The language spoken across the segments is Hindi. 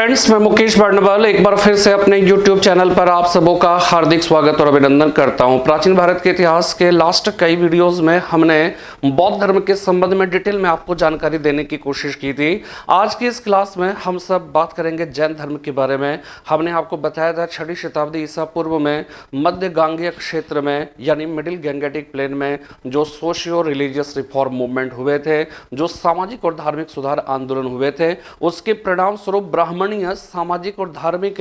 फ्रेंड्स, मैं मुकेश बर्नवाल एक बार फिर से अपने YouTube चैनल पर आप सबों का हार्दिक स्वागत और अभिनंदन करता हूं। प्राचीन भारत के इतिहास के लास्ट कई वीडियोस में हमने बौद्ध धर्म के संबंध में डिटेल में आपको जानकारी देने की कोशिश की थी। आज की इस क्लास में हम सब बात करेंगे जैन धर्म के बारे में। हमने आपको बताया था 6वीं शताब्दी ईसा पूर्व में मध्य गांगेय क्षेत्र में यानी मिडिल गैंगेटिक प्लेन में जो सोशियो रिलीजियस रिफॉर्म मूवमेंट हुए थे, जो सामाजिक और धार्मिक सुधार आंदोलन हुए थे, उसके परिणाम स्वरूप ब्राह्मणीय सामाजिक और धार्मिक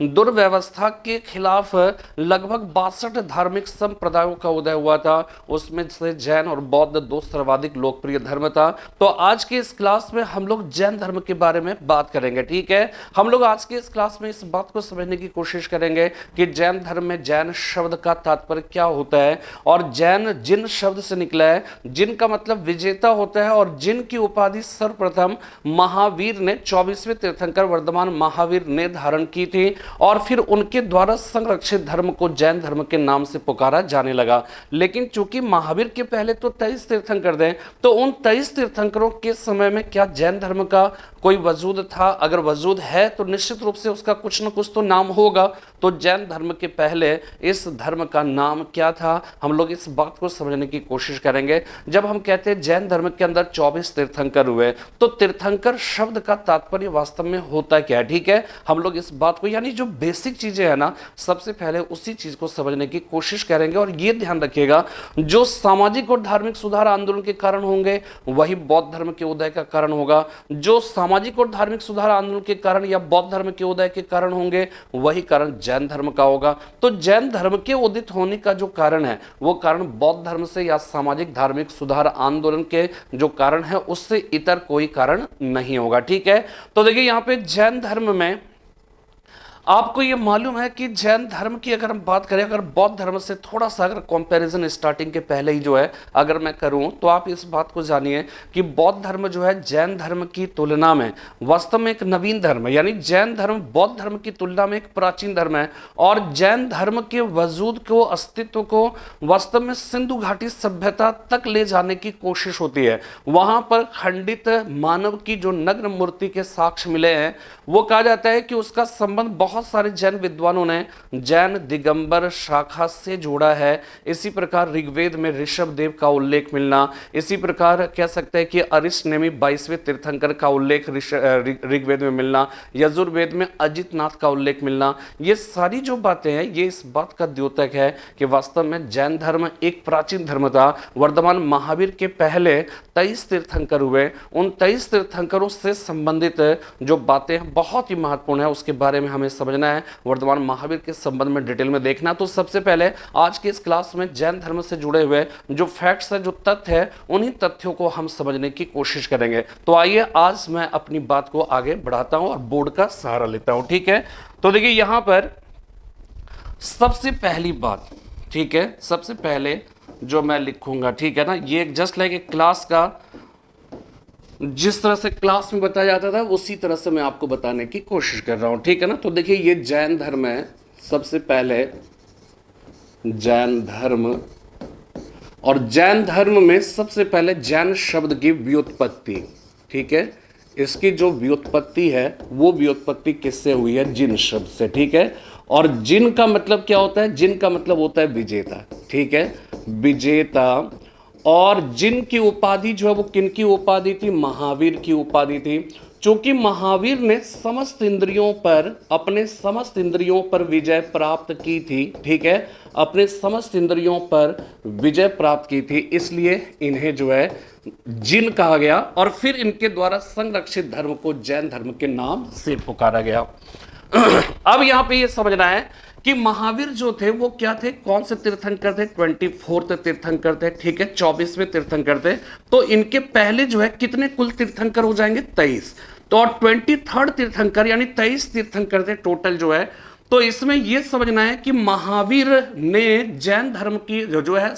दुर्व्यवस्था के खिलाफ लगभग 62 धार्मिक संप्रदायों का उदय हुआ था। उसमें से जैन और बौद्ध दो सर्वाधिक लोकप्रिय धर्म था। तो आज के इस क्लास में हम लोग जैन धर्म के बारे में बात करेंगे। ठीक है, हम लोग आज के इस क्लास में इस बात को समझने की कोशिश करेंगे कि जैन धर्म में जैन शब्द का तात्पर्य क्या होता है और जैन जिन शब्द से निकला है, जिन का मतलब विजेता होता है और जिन की उपाधि सर्वप्रथम महावीर ने 24वें तीर्थंकर वर्धमान महावीर ने धारण की थी और फिर उनके द्वारा संरक्षित धर्म को जैन धर्म के नाम से पुकारा जाने लगा। लेकिन चूंकि महावीर के पहले तो 23 तीर्थंकर थे, तो उन 23 तीर्थंकरों के समय में क्या जैन धर्म का कोई वजूद था? अगर वजूद है तो निश्चित रूप से उसका कुछ न कुछ तो नाम होगा। तो जैन धर्म के पहले इस धर्म का नाम क्या था, हम लोग इस बात को समझने की कोशिश करेंगे। जब हम कहते हैं जैन धर्म के अंदर 24 तीर्थंकर हुए, तो तीर्थंकर शब्द का तात्पर्य वास्तव में होता क्या है? ठीक है, हम लोग इस बात को यानी जो बेसिक चीजें है ना, सबसे पहले उसी चीज को समझने की कोशिश करेंगे। और ये ध्यान रखिएगा, जो सामाजिक और धार्मिक सुधार आंदोलन के कारण होंगे वही बौद्ध धर्म के उदय का कारण होगा। जो सामाजिक और धार्मिक सुधार आंदोलन के कारण या बौद्ध धर्म के उदय के कारण होंगे वही कारण जैन धर्म का होगा। तो जैन धर्म के उदित होने का जो कारण है वो कारण बौद्ध धर्म से या सामाजिक धार्मिक सुधार आंदोलन के जो कारण है उससे इतर कोई कारण नहीं होगा। ठीक है, तो देखिए यहां पे जैन धर्म में आपको ये मालूम है कि जैन धर्म की अगर हम बात करें, अगर बौद्ध धर्म से थोड़ा सा अगर कंपैरिजन स्टार्टिंग के पहले ही जो है अगर मैं करूं, तो आप इस बात को जानिए कि बौद्ध धर्म जो है जैन धर्म की तुलना में वास्तव में एक नवीन धर्म है। यानी जैन धर्म बौद्ध धर्म की तुलना में एक प्राचीन धर्म है और जैन धर्म के वजूद को, अस्तित्व को वास्तव में सिंधु घाटी सभ्यता तक ले जाने की कोशिश होती है। वहां पर खंडित मानव की जो नग्न मूर्ति के साक्ष्य मिले हैं, वो कहा जाता है कि उसका संबंध बहुत सारे जैन विद्वानों ने जैन दिगंबर शाखा से जोड़ा है। इसी प्रकार ऋग्वेद में ऋषभ देव का उल्लेख मिलना, इसी प्रकार कह सकते हैं कि अरिष्टनेमी 22वें तीर्थंकर का उल्लेख ऋग्वेद में मिलना, यजुर्वेद में अजित नाथ का उल्लेख मिलना, ये सारी जो बातें हैं ये इस बात का द्योतक है कि वास्तव में जैन धर्म एक प्राचीन धर्म था। वर्धमान महावीर के पहले 23 तीर्थंकर हुए, उन 23 तीर्थंकरों से संबंधित जो बातें बहुत ही महत्वपूर्ण है उसके बारे में हमें समझना है, वर्धमान महावीर के संबंध में डिटेल में देखना। तो सबसे पहले आज की इस क्लास में जैन धर्म से जुड़े हुए जो फैक्ट्स है, जो तथ्य है, उन्हीं तथ्यों को हम समझने की कोशिश करेंगे। तो आइए आज मैं अपनी बात को आगे बढ़ाता हूं और बोर्ड का सहारा लेता हूं। ठीक है, तो देखिए यहां पर सबसे पहली बात, ठीक है, सबसे पहले जो मैं लिखूंगा, ठीक है ना, ये जस्ट लाइक एक क्लास का जिस तरह से क्लास में बताया जाता था उसी तरह से मैं आपको बताने की कोशिश कर रहा हूं। ठीक है ना, तो देखिए ये जैन धर्म है। सबसे पहले जैन धर्म, और जैन धर्म में सबसे पहले जैन शब्द की व्युत्पत्ति, ठीक है, इसकी जो व्युत्पत्ति है वो व्युत्पत्ति किससे हुई है? जिन शब्द से। ठीक है, और जिन का मतलब क्या होता है? जिन का मतलब होता है विजेता। ठीक है, विजेता। और जिन की उपाधि जो है वो किनकी उपाधि थी? महावीर की उपाधि थी। चूंकि महावीर ने समस्त इंद्रियों पर, अपने समस्त इंद्रियों पर विजय प्राप्त की थी, ठीक है, अपने समस्त इंद्रियों पर विजय प्राप्त की थी, इसलिए इन्हें जो है जिन कहा गया और फिर इनके द्वारा संरक्षित धर्म को जैन धर्म के नाम से पुकारा गया। अब यहां पे ये समझना है कि महावीर जो थे वो क्या थे? कौन से तीर्थंकर थे? 24वें तीर्थंकर थे। ठीक है, 24वें तीर्थंकर थे। तो इनके पहले जो है कितने कुल तीर्थंकर हो जाएंगे? 23। तो और 23rd तीर्थंकर यानी 23 तीर्थंकर थे टोटल जो है। तो इसमें यह समझना है कि महावीर ने जैन धर्म की जो है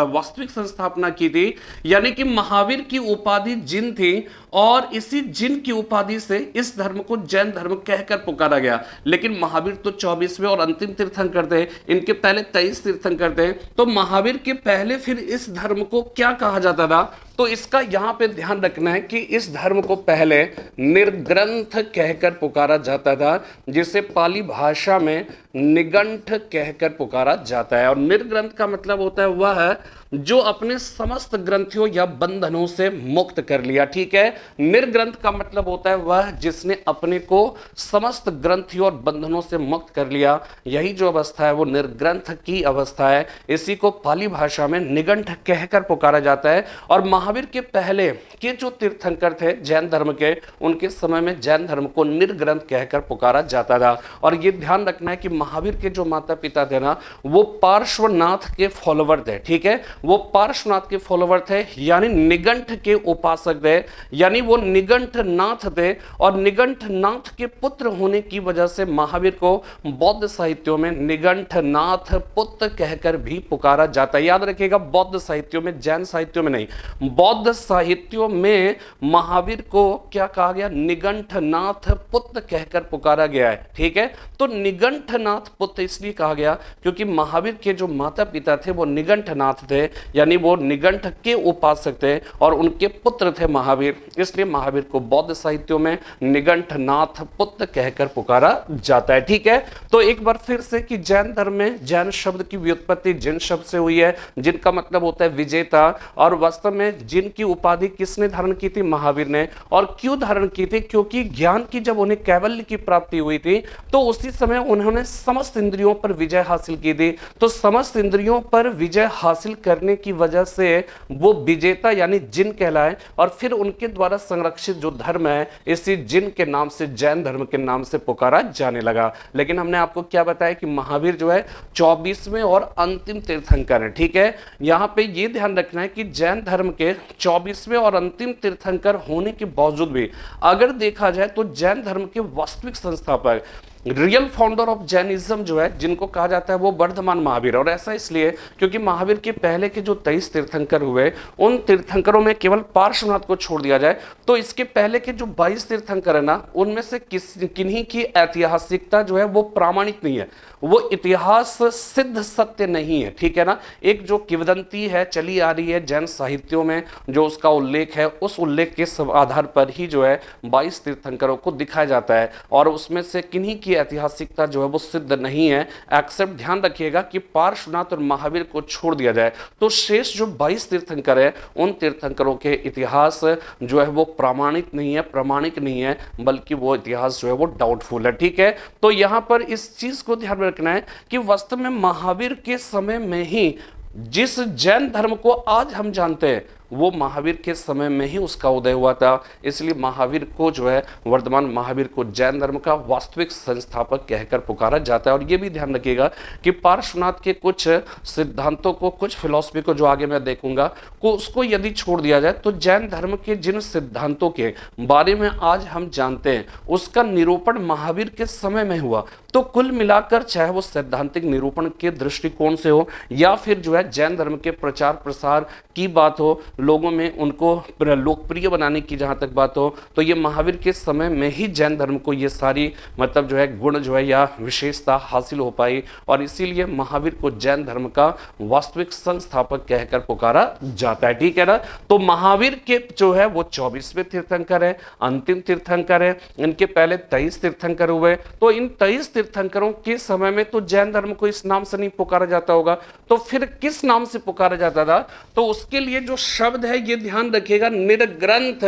वास्तविक संस्थापना की थी, यानी कि महावीर की उपाधि जिन थी और इसी जिन की उपाधि से इस धर्म को जैन धर्म कहकर पुकारा गया। लेकिन महावीर तो 24वें और अंतिम तीर्थंकर थे, इनके पहले 23 तीर्थंकर थे। तो महावीर के पहले फिर इस धर्म को क्या कहा जाता था? तो इसका यहां पे ध्यान रखना है कि इस धर्म को पहले निर्ग्रंथ कहकर पुकारा जाता था, जिसे पाली भाषा में निगंठ कहकर पुकारा जाता है। और निर्ग्रंथ का मतलब होता है वह है जो अपने समस्त ग्रंथियों या बंधनों से मुक्त कर लिया। ठीक है, निर्ग्रंथ का मतलब होता है वह जिसने अपने को समस्त ग्रंथियों और बंधनों से मुक्त कर लिया। यही जो अवस्था है वो निर्ग्रंथ की अवस्था है। इसी को पाली भाषा में निगंठ कहकर पुकारा जाता है। और महावीर के पहले के जो तीर्थंकर थे जैन धर्म के, उनके समय में जैन धर्म को निर्ग्रंथ कहकर पुकारा जाता था। और ये ध्यान रखना है कि महावीर के जो माता पिता थे ना, वो पार्श्वनाथ के फॉलोवर थे। ठीक है, वो पार्श्वनाथ के फॉलोवर थे, यानी निगंठ के उपासक थे, यानी वो निगंठ नाथ थे। और निगंठ नाथ के पुत्र होने की वजह से महावीर को बौद्ध साहित्यों में निगंठ नाथ पुत्र कहकर भी पुकारा जाता है। याद रखिएगा, बौद्ध साहित्यों में, जैन साहित्यों में नहीं, बौद्ध साहित्यों में महावीर को क्या कहा गया? निगंठ नाथ पुत्र कहकर पुकारा गया है। ठीक है, तो निगंठ नाथ पुत्र इसलिए कहा गया क्योंकि महावीर के जो माता पिता थे वो निगंठ नाथ थे, यानी वो निगंठ के उपासक थे और उनके पुत्र थे महावीर। इसलिए महावीर को बौद्ध साहित्यों में निगंठ नाथ पुत्र कहकर पुकारा जाता है। ठीक है, तो एक बार फिर से कि जैन धर्म में जैन शब्द की व्युत्पत्ति जिन शब्द से हुई है, जिनका मतलब होता है विजेता। और वास्तव में जिनकी उपाधि किसने धारण की थी? महावीर ने। और क्यों धारण की थी? क्योंकि ज्ञान की जब उन्हें कैवल्य की प्राप्ति हुई थी तो उसी समय उन्होंने समस्त इंद्रियों पर विजय हासिल की थी। तो समस्त इंद्रियों पर विजय हासिल करने की वजह से वो विजेता यानी जिन कहलाए। और फिर उनके द्वारा संरक्षित जो धर्म है, इसी जिन के नाम से, जैन धर्म के नाम से पुकारा जाने लगा। लेकिन हमने आपको क्या बताया कि महावीर जो है 24वें और अंतिम तीर्थंकर है। ठीक है, यहां पे ये ध्यान रखना है कि जैन धर्म के 24वें और अंतिम तीर्थंकर होने के बावजूद भी अगर देखा जाए तो जैन धर्म के वास्तविक संस्थापक, रियल फाउंडर ऑफ जैनिज्म जो है, जिनको कहा जाता है वो वर्धमान महावीर। और ऐसा इसलिए क्योंकि महावीर के पहले के जो 23 तीर्थंकर हुए, उन तीर्थंकरों में केवल पार्श्वनाथ को छोड़ दिया जाए तो इसके पहले के जो 22 तीर्थंकर है ना, उनमें से किन्हीं की ऐतिहासिकता जो है वो प्रामाणिक नहीं है, वो इतिहास सिद्ध सत्य नहीं है। ठीक है ना, एक जो किंवदंती है चली आ रही है जैन साहित्यों में, जो उसका उल्लेख है, उस उल्लेख के आधार पर ही जो है 22 तीर्थंकरों को दिखाया जाता है। और उसमें से किन्हीं की ऐतिहासिकता जो है वो सिद्ध नहीं है। एक्सेप्ट ध्यान रखिएगा कि पार्श्वनाथ और महावीर को छोड़ दिया जाए तो शेष जो 22 तीर्थंकर है, उन तीर्थंकरों के इतिहास जो है वो प्रामाणिक नहीं है, प्रमाणिक नहीं है, बल्कि वो इतिहास जो है वो डाउटफुल है। ठीक है, तो यहां पर इस चीज को ध्यान में रखना है कि वास्तव में महावीर के समय में ही जिस जैन धर्म को आज हम जानते हैं वो महावीर के समय में ही उसका उदय हुआ था। इसलिए महावीर को जो है, वर्तमान महावीर को जैन धर्म का वास्तविक संस्थापक कहकर पुकारा जाता है। और ये भी ध्यान रखिएगा कि पार्श्वनाथ के कुछ सिद्धांतों को, कुछ फिलॉसफी को जो आगे मैं देखूंगा को, उसको यदि छोड़ दिया जाए तो जैन धर्म के जिन सिद्धांतों के बारे में आज हम जानते हैं उसका निरूपण महावीर के समय में हुआ। तो कुल मिलाकर चाहे वो सैद्धांतिक निरूपण के दृष्टिकोण से हो या फिर जो है जैन धर्म के प्रचार प्रसार की बात हो, लोगों में उनको लोकप्रिय बनाने की जहां तक बात हो, तो ये महावीर के समय में ही जैन धर्म को ये सारी मतलब जो है गुण जो है या विशेषता हासिल हो पाई। और इसीलिए महावीर को जैन धर्म का वास्तविक संस्थापक कहकर पुकारा जाता है। ठीक है ना, तो महावीर के जो है वो 24वें तीर्थंकर है, अंतिम तीर्थंकर है। इनके पहले 23 तीर्थंकर हुए, तो इन 23 तीर्थंकरों के समय में तो जैन धर्म को इस नाम से नहीं पुकारा जाता होगा, तो फिर किस नाम से पुकारा जाता था? तो उसके लिए जो शब्द है ये ध्यान रखिएगा, निर्ग्रंथ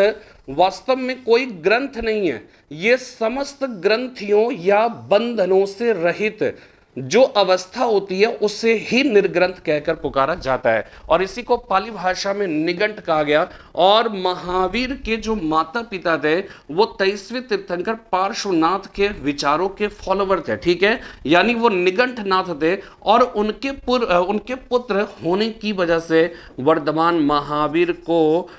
वास्तव में कोई ग्रंथ नहीं है, ये समस्त ग्रंथियों या बंधनों से रहित जो अवस्था होती है उसे ही निर्ग्रंथ कहकर पुकारा जाता है। और इसी को पाली भाषा में निगंठ कहा गया। और महावीर के जो माता पिता थे वो 23वें तीर्थंकर पार्श्वनाथ के विचारों के फॉलोवर थे। ठीक है, यानी वो निगंठ नाथ थे और उनके पुत्र होने की वजह से वर्धमान महावीर को,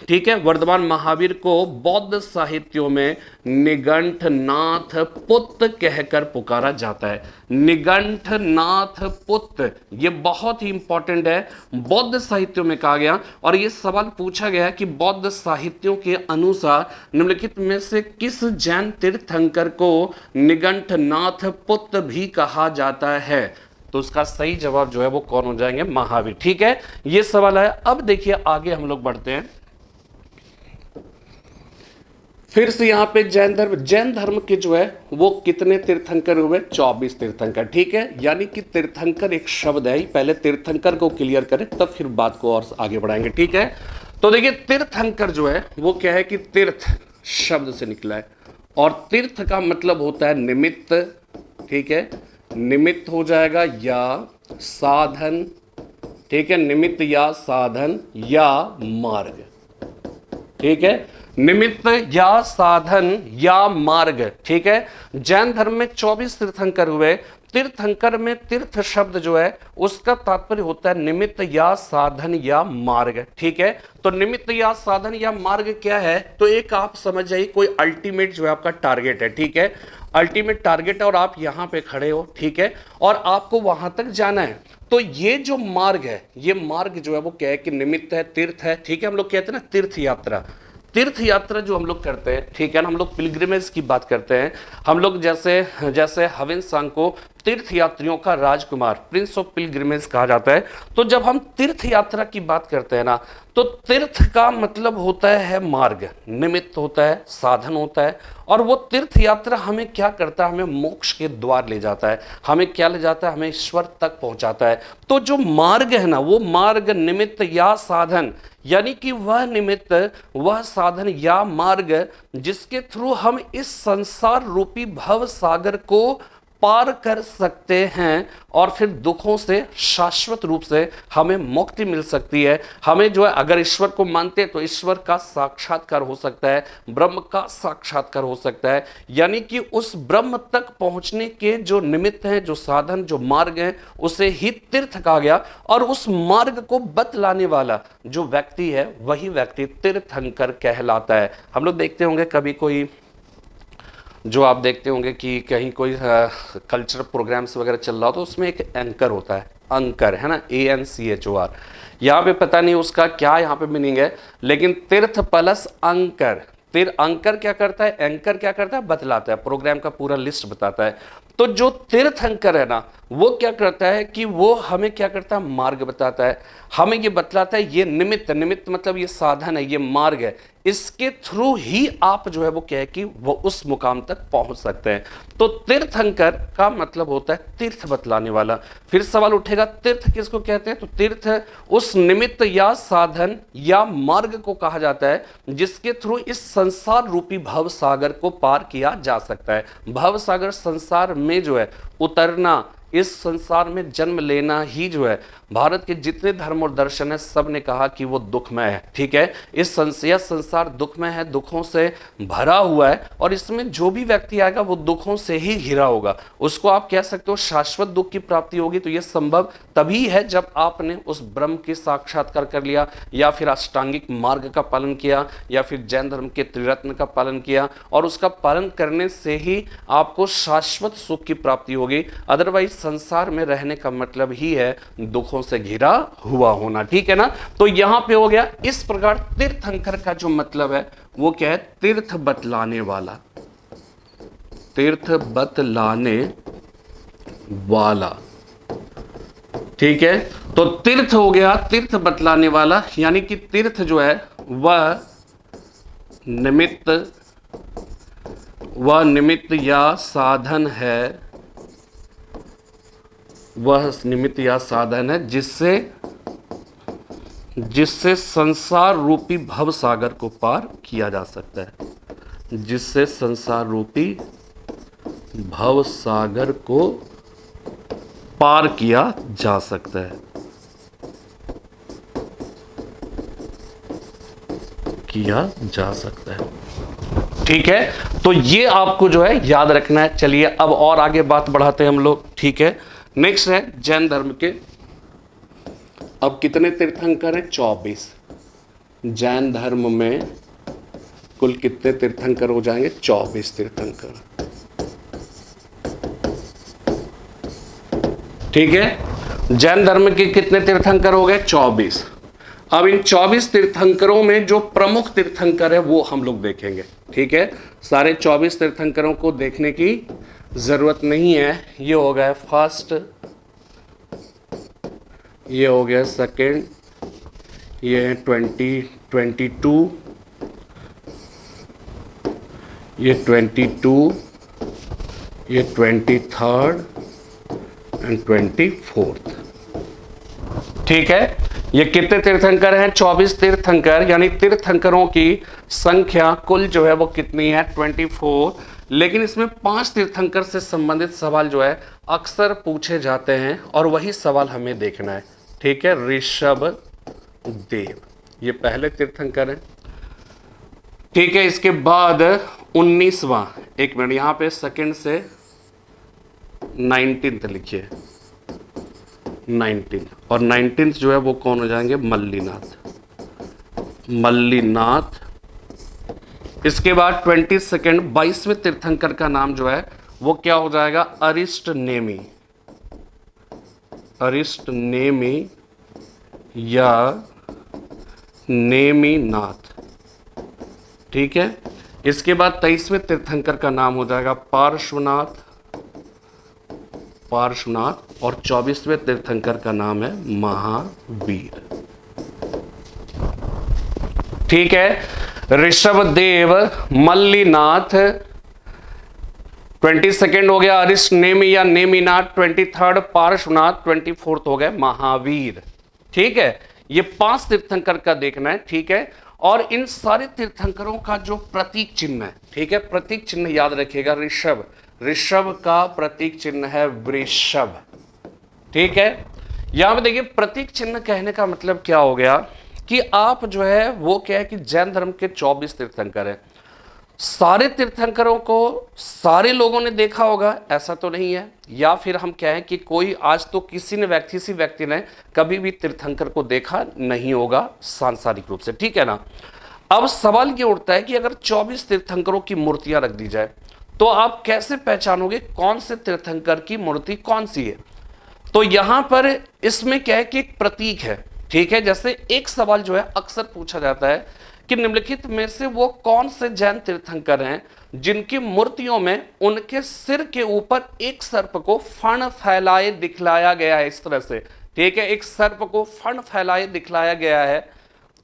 ठीक है, वर्धमान महावीर को बौद्ध साहित्यों में निगंठ नाथ पुत्र कहकर पुकारा जाता है। निगंठ नाथ पुत्र, ये बहुत ही इंपॉर्टेंट है, बौद्ध साहित्यों में कहा गया। और ये सवाल पूछा गया कि बौद्ध साहित्यों के अनुसार निम्नलिखित में से किस जैन तीर्थंकर को निगंठ नाथ पुत्र भी कहा जाता है? तो उसका सही जवाब जो है वो कौन हो जाएंगे? महावीर। ठीक है, ये सवाल है। अब देखिए आगे हम लोग बढ़ते हैं। फिर से यहां पे जैन धर्म के जो है वो कितने तीर्थंकर हुए? 24 तीर्थंकर। ठीक है, यानी कि तीर्थंकर एक शब्द है, पहले तीर्थंकर को क्लियर करें तब फिर बात को और आगे बढ़ाएंगे। ठीक है, तो देखिए तीर्थंकर जो है वो क्या है कि तीर्थ शब्द से निकला है, और तीर्थ का मतलब होता है निमित्त। ठीक है, निमित्त हो जाएगा या साधन। ठीक है, निमित्त या साधन या मार्ग। ठीक है, निमित्त या साधन या मार्ग। ठीक है, जैन धर्म में 24 तीर्थंकर हुए। तीर्थंकर में तीर्थ शब्द जो है उसका तात्पर्य होता है निमित्त या साधन या मार्ग। ठीक है, तो निमित्त या साधन या मार्ग क्या है? तो एक आप समझ जाइए, कोई अल्टीमेट जो है आपका टारगेट है। ठीक है, अल्टीमेट टारगेट है और आप यहां पे खड़े हो। ठीक है, और आपको वहां तक जाना है। तो ये जो मार्ग है, ये मार्ग जो है वो क्या है कि निमित्त है, तीर्थ है। ठीक है, हम लोग कहते हैं ना तीर्थ यात्रा। तीर्थ यात्रा जो हम लोग करते हैं, ठीक है ना, हम लोग पिलग्रिमेज की बात करते हैं। हम लोग जैसे हविन सांग को तीर्थ यात्रियों का राजकुमार, प्रिंस ऑफ पिलग्रिमेज कहा जाता है। तो जब हम तीर्थ यात्रा की बात करते हैं ना, तो तीर्थ का मतलब होता है मार्ग, निमित्त होता है, साधन होता है। और वो तीर्थ यात्रा हमें क्या करता है? हमें मोक्ष के द्वार ले जाता है। हमें क्या ले जाता है? हमें ईश्वर तक पहुंचाता है। तो जो मार्ग है ना, वो मार्ग, निमित्त या साधन, यानी कि वह निमित्त, वह साधन या मार्ग जिसके थ्रू हम इस संसार रूपी भव सागर को पार कर सकते हैं और फिर दुखों से शाश्वत रूप से हमें मुक्ति मिल सकती है। हमें जो है, अगर ईश्वर को मानते हैं तो ईश्वर का साक्षात्कार हो सकता है, ब्रह्म का साक्षात्कार हो सकता है। यानी कि उस ब्रह्म तक पहुंचने के जो निमित्त हैं, जो साधन, जो मार्ग हैं, उसे ही तीर्थ कहा गया। और उस मार्ग को बतलाने वाला जो व्यक्ति है वही व्यक्ति तीर्थंकर कहलाता है। हम लोग देखते होंगे कभी कोई, जो आप देखते होंगे कि कहीं कोई कल्चर प्रोग्राम्स वगैरह चल रहा हो तो उसमें एक एंकर होता है, अंकर है ना, ANCHOR। यहाँ पे पता नहीं उसका क्या यहाँ पे मीनिंग है, लेकिन तीर्थ प्लस अंकर। अंकर क्या करता है? एंकर क्या करता है? बतलाता है, प्रोग्राम का पूरा लिस्ट बताता है। तो जो तीर्थंकर है ना, वो क्या करता है कि वो हमें क्या करता है? मार्ग बताता है, हमें ये बतलाता है ये निमित्त, निमित्त मतलब ये साधन है, ये मार्ग है, इसके थ्रू ही आप जो है वो क्या है कि वो उस मुकाम तक पहुंच सकते हैं। तो तीर्थंकर का मतलब होता है तीर्थ बतलाने वाला। फिर सवाल उठेगा तीर्थ किसको कहते हैं? तो तीर्थ उस निमित्त या साधन या मार्ग को कहा जाता है जिसके थ्रू इस संसार रूपी भव सागर को पार किया जा सकता है। भव सागर, संसार में जो है उतरना, इस संसार में जन्म लेना ही जो है, भारत के जितने धर्म और दर्शन है सब ने कहा कि वो दुखमय है। ठीक है, इस संसार दुखमय है, दुखों से भरा हुआ है, और इसमें जो भी व्यक्ति आएगा वो दुखों से ही घिरा होगा। उसको आप कह सकते हो शाश्वत दुख की प्राप्ति होगी। तो ये संभव तभी है जब आपने उस ब्रह्म के साक्षात्कार कर लिया, या फिर अष्टांगिक मार्ग का पालन किया, या फिर जैन धर्म के त्रिरत्न का पालन किया, और उसका पालन करने से ही आपको शाश्वत सुख की प्राप्ति होगी। अदरवाइज संसार में रहने का मतलब ही है दुखों से घिरा हुआ होना। ठीक है ना, तो यहां पे हो गया। इस प्रकार तीर्थंकर का जो मतलब है वो क्या है? तीर्थ बतलाने वाला, तीर्थ बतलाने वाला। ठीक है, तो तीर्थ हो गया, तीर्थ बतलाने वाला, यानी कि तीर्थ जो है वह निमित्त या साधन है, वह निमित्त या साधन है जिससे संसार रूपी भव सागर को पार किया जा सकता है, जिससे संसार रूपी भव सागर को पार किया जा सकता है, ठीक है, तो ये आपको जो है याद रखना है। चलिए अब और आगे बात बढ़ाते हैं हम लोग। ठीक है, नेक्स्ट है जैन धर्म के। अब कितने तीर्थंकर हैं? 24। जैन धर्म में कुल कितने तीर्थंकर हो जाएंगे? 24 तीर्थंकर। ठीक है, जैन धर्म के कितने तीर्थंकर हो गए? 24। अब इन 24 तीर्थंकरों में जो प्रमुख तीर्थंकर है वो हम लोग देखेंगे। ठीक है, सारे 24 तीर्थंकरों को देखने की जरूरत नहीं है। ये हो गए फर्स्ट, ये हो गया सेकेंड, ये है 22, ये 22, ये 23rd एंड 24th। ठीक है, ये कितने तीर्थंकर हैं? 24 तीर्थंकर, यानी तीर्थंकरों की संख्या कुल जो है वो कितनी है? 24। लेकिन इसमें 5 तीर्थंकर से संबंधित सवाल जो है अक्सर पूछे जाते हैं और वही सवाल हमें देखना है। ठीक है, ऋषभ देव ये पहले तीर्थंकर हैं। ठीक है, इसके बाद 19वां, एक मिनट यहां पे सेकंड से 19th लिखिए, 19 और 19th जो है वो कौन हो जाएंगे? मल्लीनाथ। इसके बाद 22nd 22वें तीर्थंकर का नाम जो है वो क्या हो जाएगा? अरिष्ट नेमी या नेमीनाथ। ठीक है, इसके बाद 23वें तीर्थंकर का नाम हो जाएगा पार्श्वनाथ, और 24वें तीर्थंकर का नाम है महावीर। ठीक है, ऋषभदेव, मल्लीनाथ, 22nd हो गया अरिष्ट नेमी या नेमीनाथ, 23rd पार्श्वनाथ, 24th हो गया महावीर। ठीक है, ये 5 तीर्थंकर का देखना है। ठीक है, और इन सारे तीर्थंकरों का जो प्रतीक चिन्ह है, ठीक है, प्रतीक चिन्ह याद रखिएगा। ऋषभ का प्रतीक चिन्ह है वृषभ। ठीक है, यहां पे देखिए प्रतीक चिन्ह कहने का मतलब क्या हो गया कि आप जो है वो क्या है कि जैन धर्म के 24 तीर्थंकर हैं। सारे तीर्थंकरों को सारे लोगों ने देखा होगा ऐसा तो नहीं है, या फिर हम क्या है कि कोई आज तो किसी व्यक्ति ने कभी भी तीर्थंकर को देखा नहीं होगा सांसारिक रूप से। ठीक है ना। अब सवाल ये उठता है कि अगर 24 तीर्थंकरों की मूर्तियां रख दी जाए तो आप कैसे पहचानोगे कौन से तीर्थंकर की मूर्ति कौन सी है? तो यहां पर इसमें क्या है कि एक प्रतीक है। ठीक है, जैसे एक सवाल जो है अक्सर पूछा जाता है कि निम्नलिखित में से वो कौन से जैन तीर्थंकर हैं जिनकी मूर्तियों में उनके सिर के ऊपर एक सर्प को फण फैलाए दिखलाया गया है, इस तरह से। ठीक है, एक सर्प को फण फैलाए दिखलाया गया है।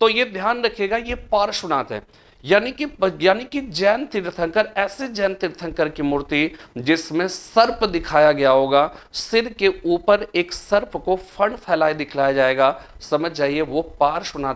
तो ये ध्यान रखिएगा, ये पार्श्वनाथ है, यानी कि जैन तीर्थंकर, ऐसे जैन तीर्थंकर की मूर्ति जिसमें सर्प दिखाया गया होगा, सिर के ऊपर एक सर्प को फण फैलाए दिखलाया जाएगा, समझ जाइए वो पार्श्वनाथ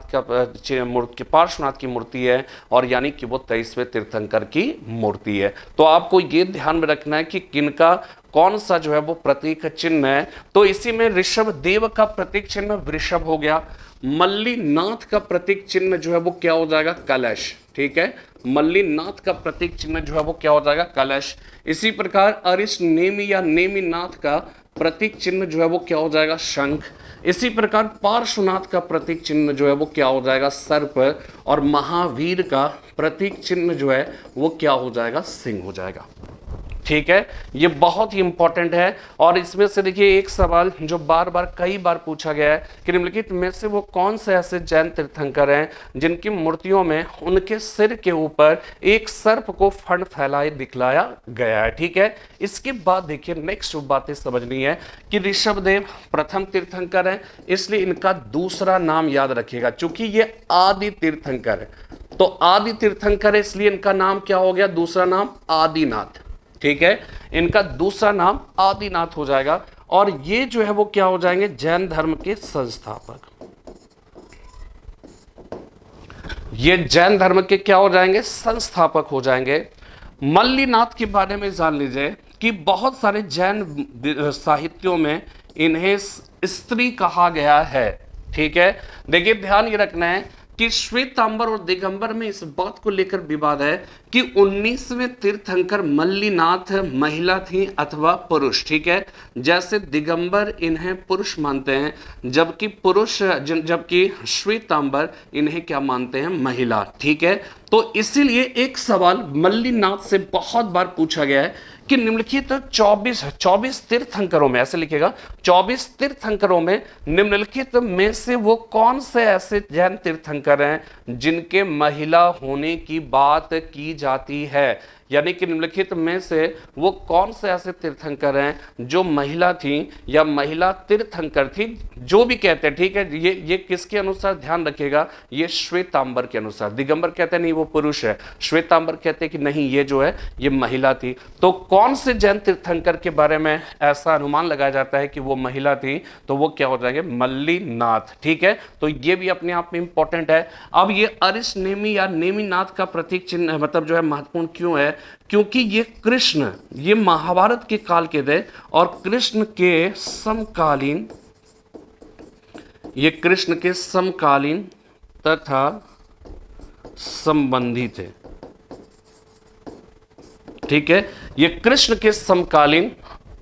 की मूर्ति है, और यानी कि वो 23वें तीर्थंकर की मूर्ति है। तो आपको ये ध्यान में रखना है कि किनका कौन सा जो है वो प्रतीक चिन्ह है। तो इसी में ऋषभ देव का प्रतीक चिन्ह वृषभ हो गया, मल्लीनाथ का प्रतीक चिन्ह जो है वो क्या हो जाएगा? कलश। ठीक है, मल्लीनाथ का प्रतीक चिन्ह जो है वो क्या हो जाएगा? कलश। इसी प्रकार अरिष्ट नेमी या नेमीनाथ का प्रतीक चिन्ह जो है वो क्या हो जाएगा? शंख। इसी प्रकार पार्श्वनाथ का प्रतीक चिन्ह जो है वो क्या हो जाएगा? सर्प। और महावीर का प्रतीक चिन्ह जो है वो क्या हो जाएगा? सिंह हो जाएगा। ठीक है, ये बहुत ही इंपॉर्टेंट है। और इसमें से देखिए एक सवाल जो कई बार पूछा गया है कि निम्नलिखित में से वो कौन से ऐसे जैन तीर्थंकर हैं जिनकी मूर्तियों में उनके सिर के ऊपर एक सर्प को फण फैलाए दिखलाया गया है। ठीक है, इसके बाद देखिए नेक्स्ट बातें समझनी है कि ऋषभदेव प्रथम तीर्थंकर हैं, इसलिए इनका दूसरा नाम याद रखिएगा। चूंकि ये आदि तीर्थंकर है, तो आदि तीर्थंकर है, इसलिए इनका नाम क्या हो गया? दूसरा नाम आदिनाथ। ठीक है, इनका दूसरा नाम आदिनाथ हो जाएगा। और ये जो है वो क्या हो जाएंगे? जैन धर्म के संस्थापक। ये जैन धर्म के क्या हो जाएंगे? संस्थापक हो जाएंगे। मल्लीनाथ के बारे में जान लीजिए कि बहुत सारे जैन साहित्यों में इन्हें स्त्री कहा गया है। ठीक है, देखिए ध्यान ये रखना है कि श्वेतांबर और दिगंबर में इस बात को लेकर विवाद है कि 19वें तीर्थंकर मल्लीनाथ महिला थी अथवा पुरुष। ठीक है, जैसे दिगंबर इन्हें पुरुष मानते हैं, जबकि श्वेतांबर इन्हें क्या मानते हैं? महिला। ठीक है, तो इसीलिए एक सवाल मल्लीनाथ से बहुत बार पूछा गया है कि निम्नलिखित 24 तीर्थंकरों में, ऐसे लिखेगा, 24 तीर्थंकरों में निम्नलिखित में से वो कौन से ऐसे जैन तीर्थंकर हैं जिनके महिला होने की बात की जाती है? यानी कि निम्नलिखित में से वो कौन से ऐसे तीर्थंकर हैं जो महिला थी या महिला तीर्थंकर थी, जो भी कहते हैं, ठीक है। ये किसके अनुसार, ध्यान रखिएगा, ये श्वेतांबर के अनुसार। दिगंबर कहते हैं नहीं वो पुरुष है, श्वेतांबर कहते हैं कि नहीं ये जो है ये महिला थी। तो कौन से जैन तीर्थंकर के बारे में ऐसा अनुमान लगाया जाता है कि वो महिला थी, तो वो क्या हो जाएंगे, मल्लीनाथ, ठीक है। तो ये भी अपने आप में इंपॉर्टेंट है। अब ये अरिष्ट नेमि या नेमिनाथ का प्रतीक चिन्ह मतलब जो है महत्वपूर्ण क्यों है, क्योंकि ये कृष्ण, ये महाभारत के काल के थे और कृष्ण के समकालीन, ये कृष्ण के समकालीन तथा संबंधी थे, ठीक है। ये कृष्ण के समकालीन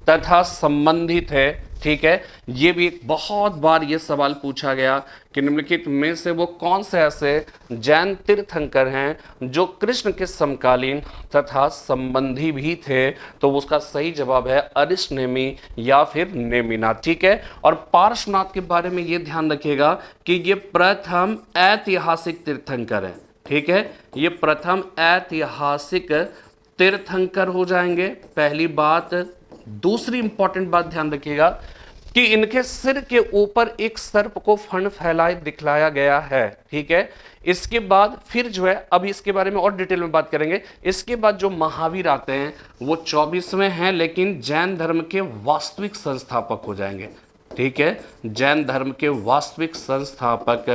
तथा संबंधित है, ठीक है। ये भी बहुत बार ये सवाल पूछा गया कि निम्नलिखित में से वो कौन से ऐसे जैन तीर्थंकर हैं जो कृष्ण के समकालीन तथा संबंधी भी थे, तो उसका सही जवाब है अरिष्ट नेमि या फिर नेमिनाथ, ठीक है। और पार्श्वनाथ के बारे में ये ध्यान रखिएगा कि ये प्रथम ऐतिहासिक तीर्थंकर है, ठीक है। ये प्रथम ऐतिहासिक तीर्थंकर हो जाएंगे, पहली बात। दूसरी इंपॉर्टेंट बात ध्यान रखिएगा कि इनके सिर के ऊपर एक सर्प को फण फैलाए दिखलाया गया है, ठीक है। इसके बाद फिर जो है, अब इसके बारे में और डिटेल में बात करेंगे। इसके बाद जो महावीर आते हैं वो 24वें हैं, लेकिन जैन धर्म के वास्तविक संस्थापक हो जाएंगे, ठीक है। जैन धर्म के वास्तविक संस्थापक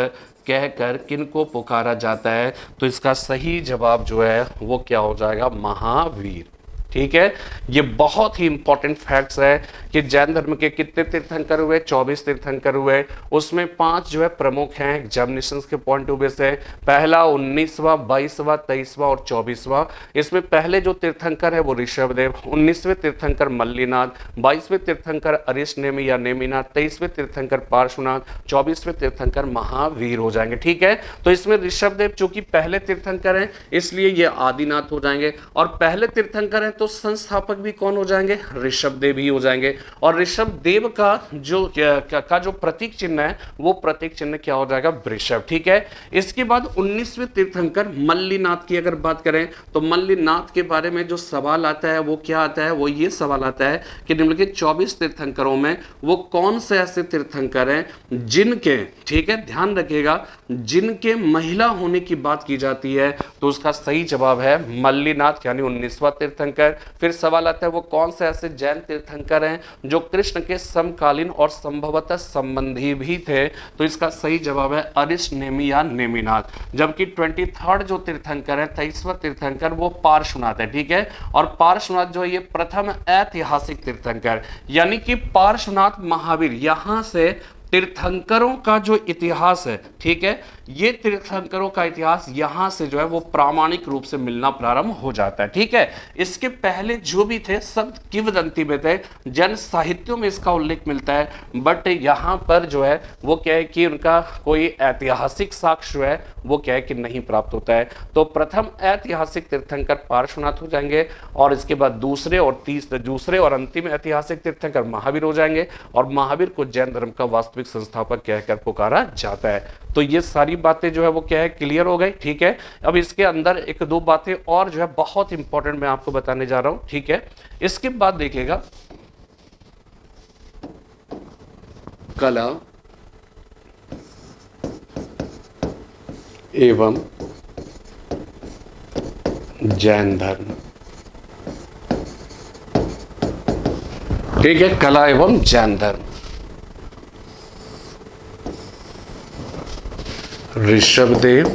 कहकर किनको पुकारा जाता है, तो इसका सही जवाब जो है वो क्या हो जाएगा, महावीर, ठीक है। ये बहुत ही इंपॉर्टेंट फैक्ट्स है कि जैन धर्म के कितने तीर्थंकर हुए, 24 तीर्थंकर हुए, उसमें 5 जो है प्रमुख हैं एग्जामिनेशन के पॉइंट ऑफ व्यू से। पहला 19वां, 22वां, 23वां और 24वां। इसमें पहले जो तीर्थंकर है वो ऋषभदेव, 19वें तीर्थंकर मल्लीनाथ, 22वें तीर्थंकर अरिष्ट नेमि या नेमिनाथ, 23वें तीर्थंकर पार्श्वनाथ, 24वें तीर्थंकर महावीर हो जाएंगे, ठीक है। तो इसमें ऋषभदेव चूंकि पहले तीर्थंकर हैं इसलिए ये आदिनाथ हो जाएंगे, और पहले तीर्थंकर हैं तो संस्थापक भी कौन हो जाएंगे, ऋषभदेव ही हो जाएंगे। और ऋषभदेव का जो प्रतीक चिन्ह है वो प्रतीक चिन्ह क्या हो जाएगा, वृषभ, ठीक है। इसके बाद 19वें तीर्थंकर मल्लीनाथ की अगर बात करें तो मल्लीनाथ के बारे में जो सवाल आता है वो क्या आता है, वो ये सवाल आता है कि निम्नलिखित 24 तीर्थंकरों में वो कौन से ऐसे तीर्थंकर हैं जिनके, ठीक है, ध्यान रखिएगा, जिनके महिला होने की बात की जाती है, तो उसका सही जवाब है मल्लीनाथ यानी 19वां तीर्थंकर। फिर सवाल आता है वो कौन से ऐसे जैन तीर्थंकर हैं जो कृष्ण के समकालीन और संभवतः संबंधी भी थे, तो इसका सही जवाब है अरिष्ट नेमि या नेमिनाथ। जबकि 23rd जो तीर्थंकर है, 23वां तीर्थंकर, वो पार्श्वनाथ है, ठीक है। और पार्श्वनाथ जो है ये प्रथम ऐतिहासिक तीर्थंकर, यानी कि पार्श्वनाथ महावीर, यहां से तीर्थंकरों का जो इतिहास है, ठीक है, ये तीर्थंकरों का इतिहास यहां से जो है वो प्रामाणिक रूप से मिलना प्रारंभ हो जाता है, ठीक है। इसके पहले जो भी थे सब किंवदंती में थे, जन साहित्यों में इसका उल्लेख मिलता है, बट यहां पर जो है वो क्या है कि उनका कोई ऐतिहासिक साक्ष्य है वो क्या है कि नहीं प्राप्त होता है। तो प्रथम ऐतिहासिक तीर्थंकर पार्श्वनाथ हो जाएंगे, और इसके बाद दूसरे और अंतिम ऐतिहासिक तीर्थंकर महावीर हो जाएंगे, और महावीर को जैन धर्म का वास्तविक संस्थापक कहकर पुकारा जाता है। तो ये सारी बातें जो है वो क्या है, क्लियर हो गई, ठीक है। अब इसके अंदर एक दो बातें और जो है बहुत इंपॉर्टेंट मैं आपको बताने जा रहा हूं, ठीक है। इसके बाद देखिएगा कला एवं जैन धर्म, ठीक है, कला एवं जैन धर्म। ऋषभदेव,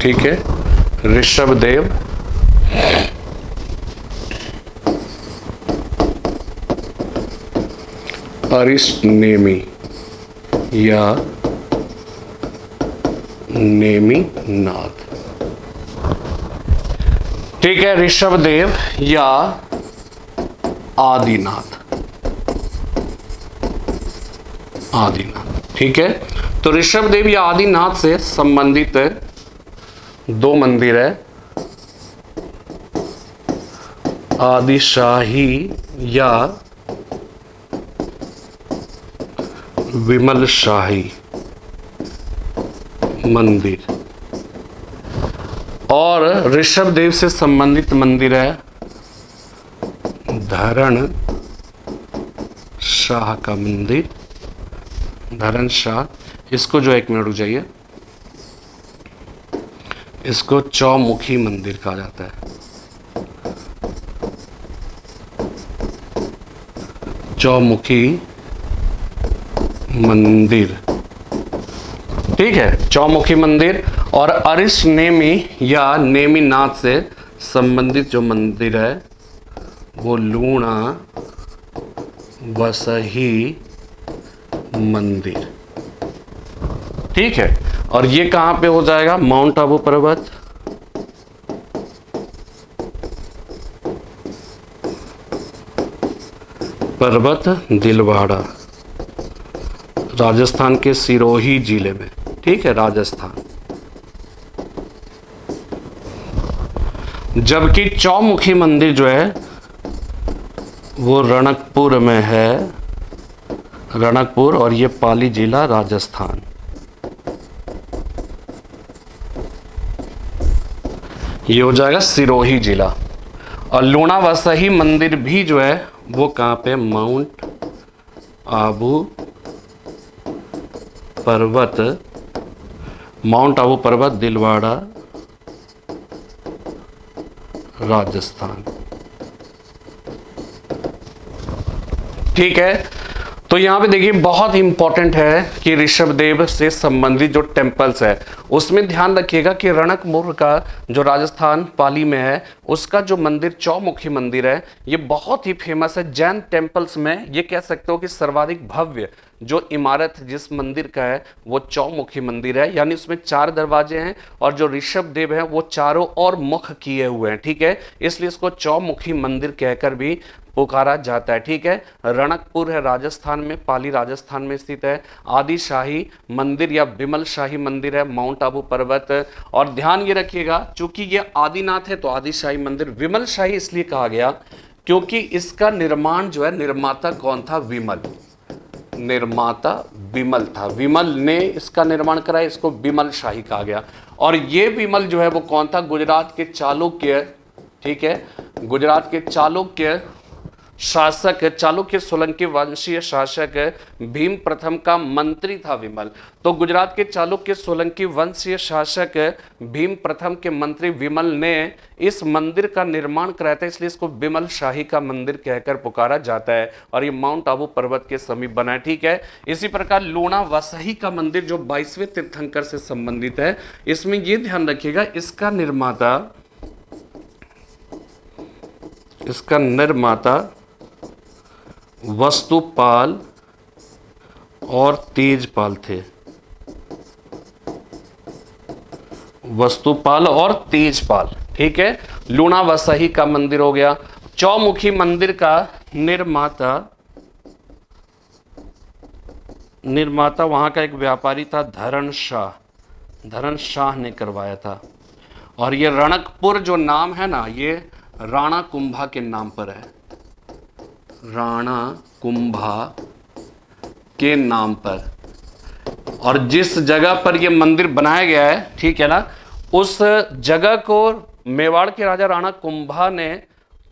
ठीक है, ऋषभदेव, अरिष्ट नेमि या नेमिनाथ, ठीक है, ऋषभदेव या आदिनाथ, ठीक है। तो ऋषभदेव या आदिनाथ से संबंधित दो मंदिर है, आदिशाही या विमल शाही मंदिर, और ऋषभ देव से संबंधित मंदिर है धरण शाह का मंदिर, धरण शाह। इसको जो 1 मिनट रुक जाइए, इसको चौमुखी मंदिर कहा जाता है, चौमुखी मंदिर, ठीक है, चौमुखी मंदिर। और अरिश नेमी या नेमीनाथ से संबंधित जो मंदिर है वो लूणा वसही मंदिर, ठीक है। और ये कहां पे हो जाएगा? माउंट आबू पर्वत, पर्वत दिलवाड़ा, राजस्थान के सिरोही जिले में, ठीक है, राजस्थान। जबकि चौमुखी मंदिर जो है वो रणकपुर में है, रणकपुर, और ये पाली जिला राजस्थान। ये हो जाएगा सिरोही जिला। और लूणा वसही मंदिर भी जो है वो कहाँ पे? माउंट आबू पर्वत, माउंट आबू पर्वत दिलवाड़ा राजस्थान, ठीक है। तो यहाँ पे देखिए बहुत इंपॉर्टेंट है कि ऋषभ देव से संबंधित जो टेम्पल्स है उसमें ध्यान रखिएगा कि रणकपुर का जो राजस्थान पाली में है उसका जो मंदिर चौमुखी मंदिर है ये बहुत ही फेमस है। जैन टेम्पल्स में ये कह सकते हो कि सर्वाधिक भव्य जो इमारत जिस मंदिर का है वो चौमुखी मंदिर है, यानी उसमें 4 दरवाजे हैं और जो ऋषभ देव है वो चारों ओर मुख किए हुए हैं, ठीक है। इसलिए इसको चौमुखी मंदिर कहकर भी पुकारा जाता है, ठीक है। रणकपुर है राजस्थान में, पाली राजस्थान में स्थित है। आदि शाही मंदिर या विमल शाही मंदिर है माउंट आबू पर्वत। और ध्यान ये रखिएगा चूंकि ये आदिनाथ है तो आदि शाही मंदिर। विमल शाही इसलिए कहा गया क्योंकि इसका निर्माण जो है, निर्माता कौन था? विमल, निर्माता विमल था, विमल ने इसका निर्माण कराया, इसको विमल शाही कहा गया। और ये विमल जो है वो कौन था? गुजरात के चालुक्य, ठीक है, गुजरात के चालुक्य शासक, चालुक्य सोलंकी वंशीय शासक भीम प्रथम का मंत्री था विमल। तो गुजरात के चालुक्य सोलंकी वंशीय शासक भीम प्रथम के मंत्री विमल ने इस मंदिर का निर्माण कराया था, इसलिए इसको विमल शाही का मंदिर कहकर पुकारा जाता है। और ये माउंट आबू पर्वत के समीप बना है, ठीक है। इसी प्रकार लूणा वसही का मंदिर जो 22वें तीर्थंकर से संबंधित है, इसमें यह ध्यान रखिएगा इसका निर्माता वस्तुपाल और तेजपाल थे, वस्तुपाल और तेजपाल, ठीक है। लूणा वसही का मंदिर हो गया। चौमुखी मंदिर का निर्माता वहां का एक व्यापारी था धरण शाह ने करवाया था। और ये रणकपुर जो नाम है ना, ये राणा कुंभा के नाम पर है, राणा कुंभा के नाम पर। और जिस जगह पर यह मंदिर बनाया गया है, ठीक है ना, उस जगह को मेवाड़ के राजा राणा कुंभा ने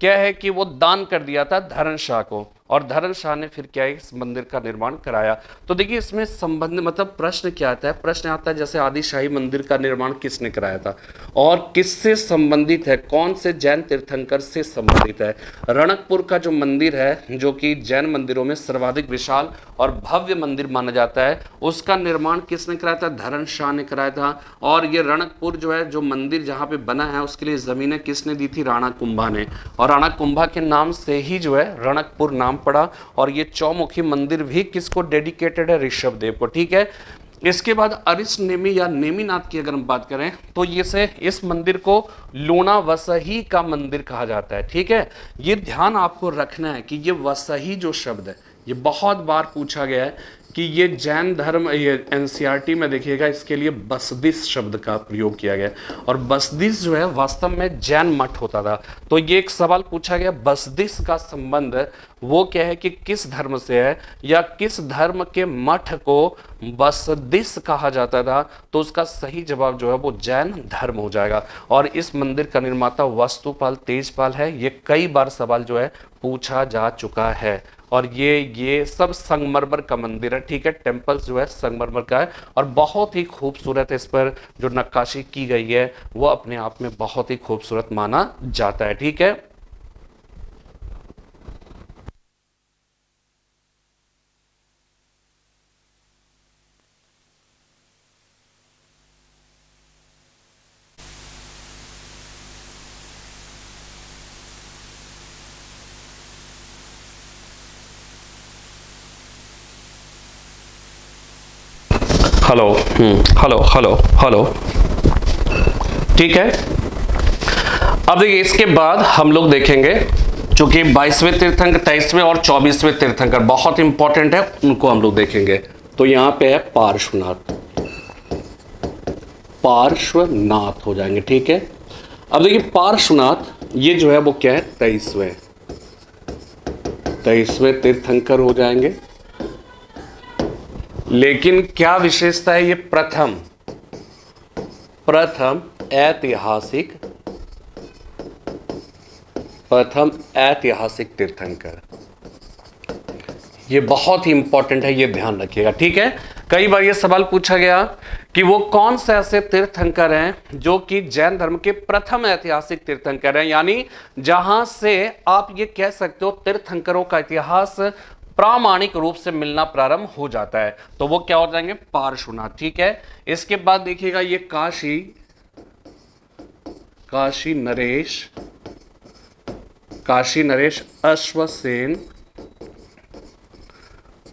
क्या है कि वो दान कर दिया था धरण शाह को, और धरण शाह ने फिर क्या है इस मंदिर का निर्माण कराया। तो देखिए इसमें संबंध मतलब प्रश्न क्या आता है? प्रश्न आता है जैसे आदिशाही मंदिर का निर्माण किसने कराया था और किससे संबंधित है, कौन से जैन तीर्थंकर से संबंधित है। रणकपुर का जो मंदिर है जो कि जैन मंदिरों में सर्वाधिक विशाल और भव्य मंदिर माना जाता है, उसका निर्माण किसने कराया था? धरण शाह ने कराया था। और ये रणकपुर जो है जो मंदिर जहाँ पे बना है उसके लिए जमीनें किसने दी थी? राणा कुंभा ने। और राणा कुंभा के नाम से ही जो है रणकपुर नाम पड़ा। और ये चौमुखी मंदिर भी किसको डेडिकेटेड है? ऋषभ देव को, ठीक है। इसके बाद अरिश नेमी या नेमीनाथ की अगर हम बात करें तो इस मंदिर को लूणा वसही का मंदिर कहा जाता है, ठीक है। ये ध्यान आपको रखना है कि ये वसही जो शब्द है ये बहुत बार पूछा गया है कि ये जैन धर्म, ये एनसीईआरटी में देखिएगा इसके लिए बसदिस शब्द का प्रयोग किया गया, और बसदिस जो है वास्तव में जैन मठ होता था। तो ये एक सवाल पूछा गया, बसदिस का संबंध वो क्या है कि किस धर्म से है, या किस धर्म के मठ को बसदिस कहा जाता था, तो उसका सही जवाब जो है वो जैन धर्म हो जाएगा। और इस मंदिर का निर्माता वास्तुपाल तेजपाल है। ये कई बार सवाल जो है पूछा जा चुका है। और ये सब संगमरमर का मंदिर है, ठीक है, टेम्पल्स जो है संगमरमर का है, और बहुत ही खूबसूरत है। इस पर जो नक्काशी की गई है वो अपने आप में बहुत ही खूबसूरत माना जाता है, ठीक है। हेलो, हेलो हेलो हेलो, ठीक है। अब देखिए इसके बाद हम लोग देखेंगे, चूंकि 22वें तीर्थंकर, 23वें और 24वें तीर्थंकर बहुत इंपॉर्टेंट है, उनको हम लोग देखेंगे। तो यहां पे है पार्श्वनाथ, पार्श्वनाथ हो जाएंगे, ठीक है। अब देखिए पार्श्वनाथ ये जो है वो क्या है, 23वें तीर्थंकर हो जाएंगे। लेकिन क्या विशेषता है, ये प्रथम ऐतिहासिक तीर्थंकर, ये बहुत ही इंपॉर्टेंट है, ये ध्यान रखिएगा, ठीक है। कई बार ये सवाल पूछा गया कि वो कौन से ऐसे तीर्थंकर हैं जो कि जैन धर्म के प्रथम ऐतिहासिक तीर्थंकर हैं, यानी जहां से आप ये कह सकते हो तीर्थंकरों का इतिहास प्रामाणिक रूप से मिलना प्रारंभ हो जाता है। तो वो क्या हो जाएंगे, पार्श्वनाथ, ठीक है। इसके बाद देखिएगा ये काशी नरेश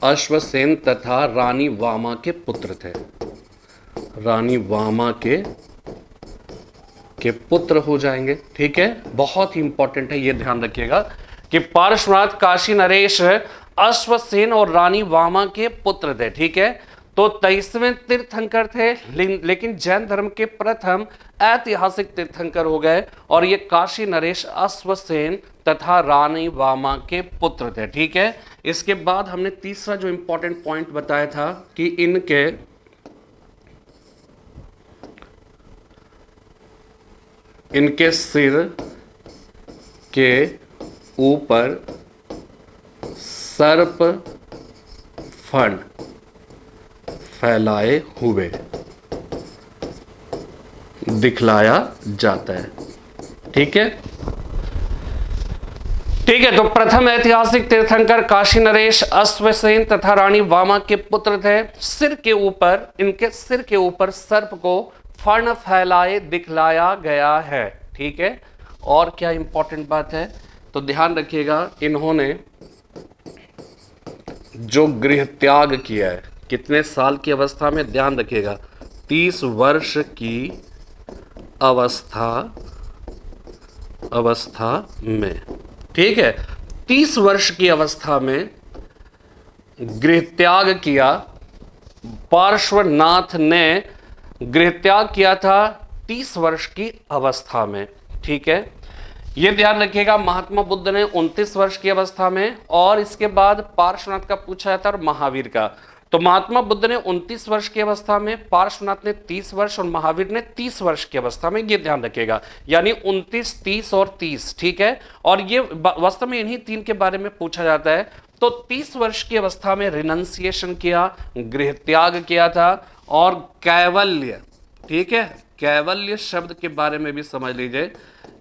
अश्वसेन तथा रानी वामा के पुत्र थे, रानी वामा के पुत्र हो जाएंगे, ठीक है। बहुत ही इंपॉर्टेंट है, ये ध्यान रखिएगा कि पार्श्वनाथ, काशी नरेश, अश्वसेन और रानी वामा के पुत्र थे, ठीक है। तो 23वें तीर्थंकर थे, लेकिन जैन धर्म के प्रथम ऐतिहासिक तीर्थंकर हो गए, और ये काशी नरेश, अश्वसेन तथा रानी वामा के पुत्र थे, ठीक है। इसके बाद हमने तीसरा जो इंपॉर्टेंट पॉइंट बताया था कि इनके सिर के ऊपर सर्प फण फैलाए हुए दिखलाया जाता है, ठीक है। ठीक है, तो प्रथम ऐतिहासिक तीर्थंकर काशी नरेश, अश्वसेन तथा रानी वामा के पुत्र थे। सिर के ऊपर, इनके सिर के ऊपर सर्प को फण फैलाए दिखलाया गया है, ठीक है। और क्या इंपॉर्टेंट बात है, तो ध्यान रखिएगा, इन्होंने जो गृह त्याग किया है, कितने साल की अवस्था में, ध्यान रखिएगा, 30 वर्ष की अवस्था में, ठीक है। 30 वर्ष की अवस्था में गृह त्याग किया, पार्श्वनाथ ने गृह त्याग किया था 30 वर्ष की अवस्था में, ठीक है। यह ध्यान रखिएगा, महात्मा बुद्ध ने 29 वर्ष की अवस्था में, और इसके बाद पार्श्वनाथ का पूछा जाता है और महावीर का। तो महात्मा बुद्ध ने 29 वर्ष की अवस्था में, पार्श्वनाथ ने 30 वर्ष और महावीर ने 30 वर्ष की अवस्था में, ये ध्यान रखिएगा, यानी 29, 30 और 30, ठीक है। और ये वास्तव में इन्हीं तीन के बारे में पूछा जाता है। तो 30 वर्ष की अवस्था में रिनंसिएशन किया, गृह त्याग किया था, और कैवल्य, ठीक है, कैवल्य शब्द के बारे में भी समझ लीजिए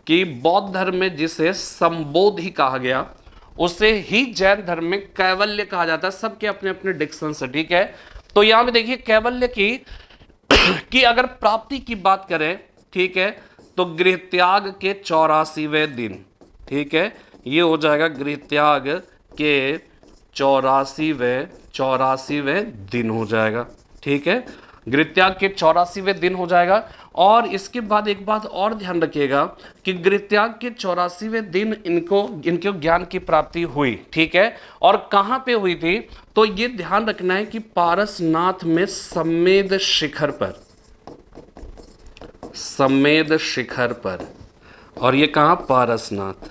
कि बौद्ध धर्म में जिसे संबोधि कहा गया, उसे ही जैन धर्म में कैवल्य कहा जाता है। सबके अपने अपने डिक्शन से, ठीक है। तो यहां पे देखिए कैवल्य की अगर प्राप्ति की बात करें, ठीक है, तो गृह त्याग के 84वें दिन, ठीक है, ये हो जाएगा गृह त्याग के 84वें दिन हो जाएगा, ठीक है। गृह त्याग के 84वें दिन हो जाएगा। और इसके बाद एक बात और ध्यान रखिएगा कि गृहत्याग के 84वें दिन इनको ज्ञान की प्राप्ति हुई, ठीक है। और कहां पे हुई थी, तो ये ध्यान रखना है कि पारसनाथ में सम्मेद शिखर पर, सम्मेद शिखर पर। और ये कहां, पारसनाथ,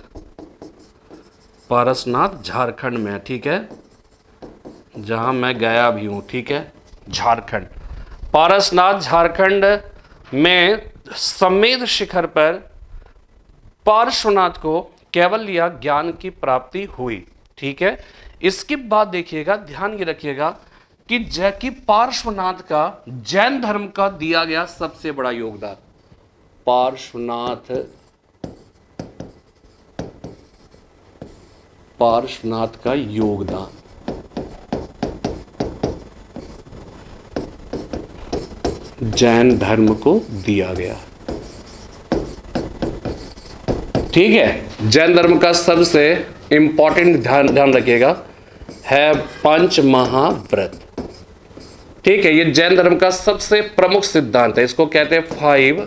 पारसनाथ झारखंड में है, ठीक है, जहां मैं गया भी हूं, ठीक है, झारखंड। पारसनाथ झारखंड में सम्मेद शिखर पर पार्श्वनाथ को कैवल्य ज्ञान की प्राप्ति हुई, ठीक है। इसके बाद देखिएगा, ध्यान ये रखिएगा कि पार्श्वनाथ का जैन धर्म का दिया गया सबसे बड़ा योगदान, पार्श्वनाथ का योगदान, जैन धर्म को दिया गया, ठीक है। जैन धर्म का सबसे इंपॉर्टेंट ध्यान रखिएगा है पंच महाव्रत, ठीक है। ये जैन धर्म का सबसे प्रमुख सिद्धांत है, इसको कहते हैं 5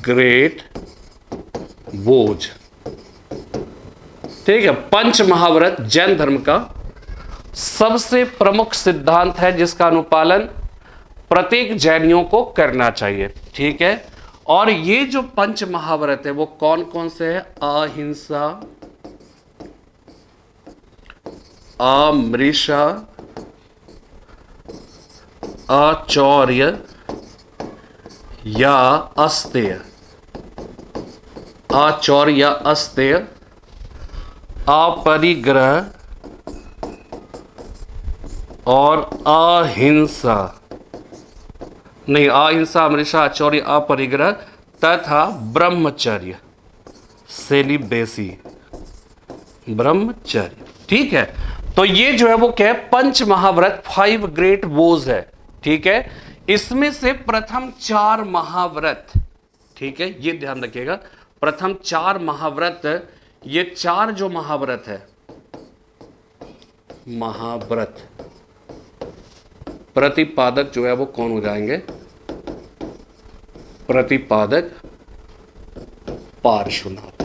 ग्रेट वोज, ठीक है। पंच महाव्रत जैन धर्म का सबसे प्रमुख सिद्धांत है, जिसका अनुपालन प्रत्येक जैनियों को करना चाहिए, ठीक है। और ये जो पंच महाव्रत है वो कौन कौन से है, अहिंसा, अमृषा, अचौर्य या अस्तेय, अचौर्य या अस्तेय, अपरिग्रह और अहिंसा, नहीं, अहिंसा, अमृषा, आचौर्य, अपरिग्रह तथा ब्रह्मचर्य, सेलिबेसी, ब्रह्मचर्य, ठीक है। तो ये जो है वो क्या है, पंच महाव्रत, 5 ग्रेट वोज है, ठीक है। इसमें से प्रथम 4 महाव्रत, ठीक है, ये ध्यान रखिएगा, प्रथम 4 महाव्रत, ये 4 जो महाव्रत है, महाव्रत प्रतिपादक जो है वो कौन हो जाएंगे, प्रतिपादक पार्श्वनाथ,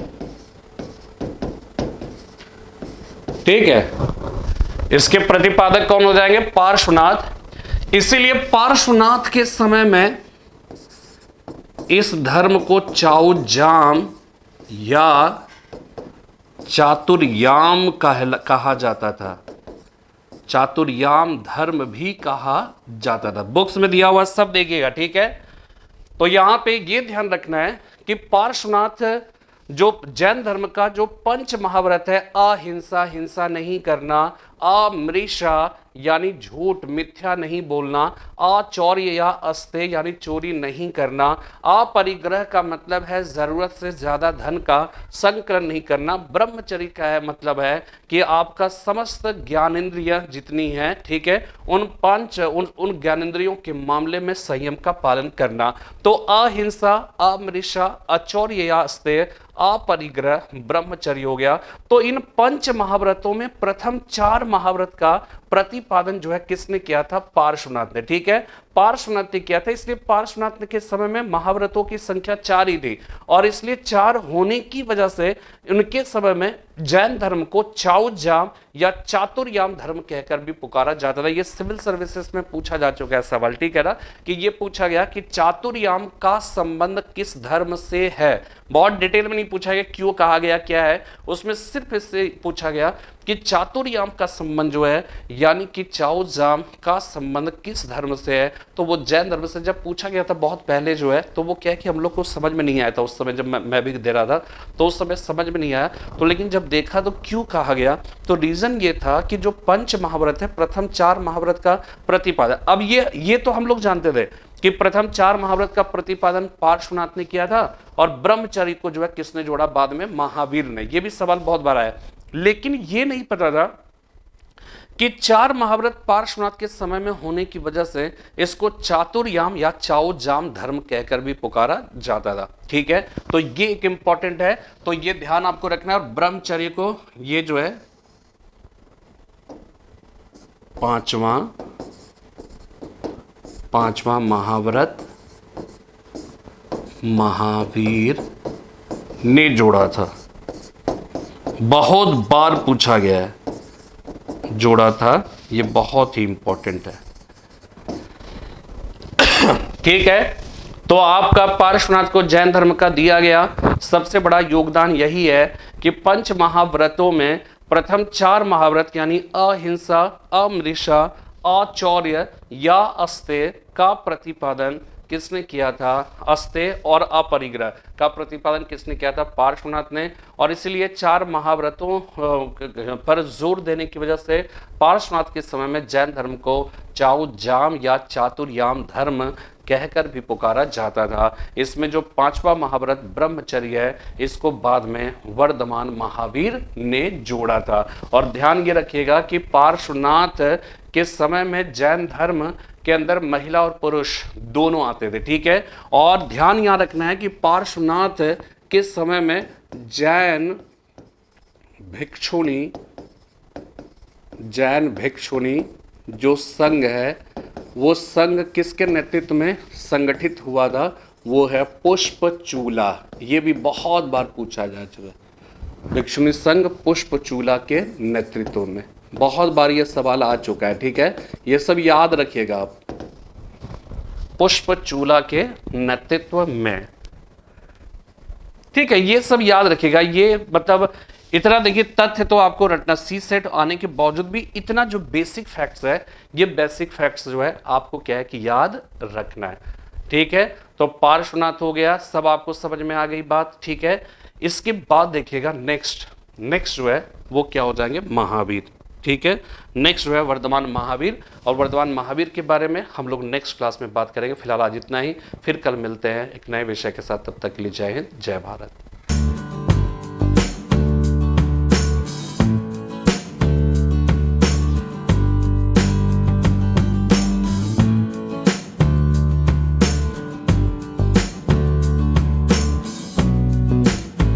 ठीक है। इसके प्रतिपादक कौन हो जाएंगे, पार्श्वनाथ। इसीलिए पार्श्वनाथ के समय में इस धर्म को चाउ जाम या चातुर्याम कहा जाता था, चातुर्याम धर्म भी कहा जाता था। बुक्स में दिया हुआ सब देखिएगा, ठीक है। तो यहां पे ये ध्यान रखना है कि पार्श्वनाथ जो जैन धर्म का जो पंच महाव्रत है, अहिंसा, हिंसा नहीं करना, अमृषा यानी झूठ मिथ्या नहीं बोलना, अचौर्य या अस्तेय यानी चोरी नहीं करना, अपरिग्रह का मतलब है जरूरत से ज्यादा धन का संकलन नहीं करना, ब्रह्मचर्य का है मतलब है कि आपका समस्त ज्ञानेंद्रिय जितनी है, ठीक है, उन ज्ञानेंद्रियों के मामले में संयम का पालन करना। तो अहिंसा, अमृषा, अचौर्य या अस्तेय, अपरिग्रह, ब्रह्मचर्य हो गया। तो इन पंच महाव्रतों में प्रथम 4 महाव्रत का प्रतिपादन जो है किसने किया था, पार्श्वनाथ ने, ठीक है, पार्श्वनाथ ने किया था। इसलिए पार्श्वनाथ के समय में महाव्रतों की संख्या 4 ही थी, और इसलिए 4 होने की वजह से उनके समय में जैन धर्म को चाउ जाम या चातुर्याम धर्म कहकर भी पुकारा जाता था। ये सिविल सर्विसेज में पूछा जा चुका है सवाल, ठीक है ना, कि ये पूछा गया कि चातुर्याम का संबंध किस धर्म से है। बहुत डिटेल में नहीं पूछा गया क्यों कहा गया क्या है, उसमें सिर्फ इससे पूछा गया कि चातुर्याम का संबंध जो है, यानी कि चाउ जाम का संबंध किस धर्म से है, तो वो जैन धर्म से। जब पूछा गया था बहुत पहले जो है, तो वो क्या है कि हम लोग को समझ में नहीं आया था उस समय, जब मैं भी दे रहा था तो उस समय समझ में नहीं आया। तो लेकिन जब देखा तो क्यों कहा गया, तो रीजन ये था कि जो पंच महाव्रत है, प्रथम 4 महाव्रत का प्रतिपादन। अब ये तो हम लोग जानते थे कि प्रथम 4 महाव्रत का प्रतिपादन पार्श्वनाथ ने किया था, और ब्रह्मचर्य को जो है किसने जोड़ा बाद में, महावीर ने। ये भी सवाल बहुत बार आया, लेकिन ये नहीं पता था कि 4 महाव्रत पार्श्वनाथ के समय में होने की वजह से इसको चातुर्याम या चाओ जाम धर्म कहकर भी पुकारा जाता था, ठीक है। तो ये एक इंपॉर्टेंट है, तो ये ध्यान आपको रखना है। और ब्रह्मचर्य को ये जो है पांचवा महाव्रत महावीर ने जोड़ा था। बहुत बार पूछा गया है, जोड़ा था, ये बहुत ही इंपॉर्टेंट है। ठीक है, तो आपका पार्श्वनाथ को जैन धर्म का दिया गया सबसे बड़ा योगदान यही है कि पंच महाव्रतों में प्रथम 4 महाव्रत यानी अहिंसा, अमृषा, अचौर्य या अस्तेय का प्रतिपादन किसने किया था? अस्तेय और अपरिग्रह का प्रतिपादन किसने किया था? पार्श्वनाथ ने। और इसलिए 4 महाव्रतों पर जोर देने की वजह से पार्श्वनाथ के समय में जैन धर्म को चाउ जाम या चातुर्याम धर्म कहकर भी पुकारा जाता था। इसमें जो 5वां महाव्रत ब्रह्मचर्य है, इसको बाद में वर्धमान महावीर ने जोड़ा था। और ध्यान ये रखिएगा कि पार्श्वनाथ के समय में जैन धर्म के अंदर महिला और पुरुष दोनों आते थे। ठीक है, और ध्यान यहां रखना है कि पार्श्वनाथ के समय में जैन भिक्षुणी जो संघ है, वो संघ किसके नेतृत्व में संगठित हुआ था? वो है पुष्पचूला। ये भी बहुत बार पूछा जा चुका है। भिक्षुणी संघ पुष्पचूला के नेतृत्व में बहुत बार ये सवाल आ चुका है। ठीक है, ये सब याद रखिएगा आप, पुष्पचूला के नेतृत्व में। ठीक है, ये सब याद रखिएगा। ये मतलब इतना देखिए, तथ्य तो आपको रटना, सी सेट आने के बावजूद भी इतना जो बेसिक फैक्ट्स है, ये बेसिक फैक्ट्स जो है आपको क्या है कि याद रखना है। ठीक है, तो पार्श्वनाथ हो गया, सब आपको समझ में आ गई बात। ठीक है, इसके बाद देखिएगा नेक्स्ट जो है वो क्या हो जाएंगे? महावीर। ठीक है, नेक्स्ट जो है वर्धमान महावीर, और वर्धमान महावीर के बारे में हम लोग नेक्स्ट क्लास में बात करेंगे। फिलहाल आज इतना ही, फिर कल मिलते हैं एक नए विषय के साथ। तब तक के लिए जय हिंद, जय भारत।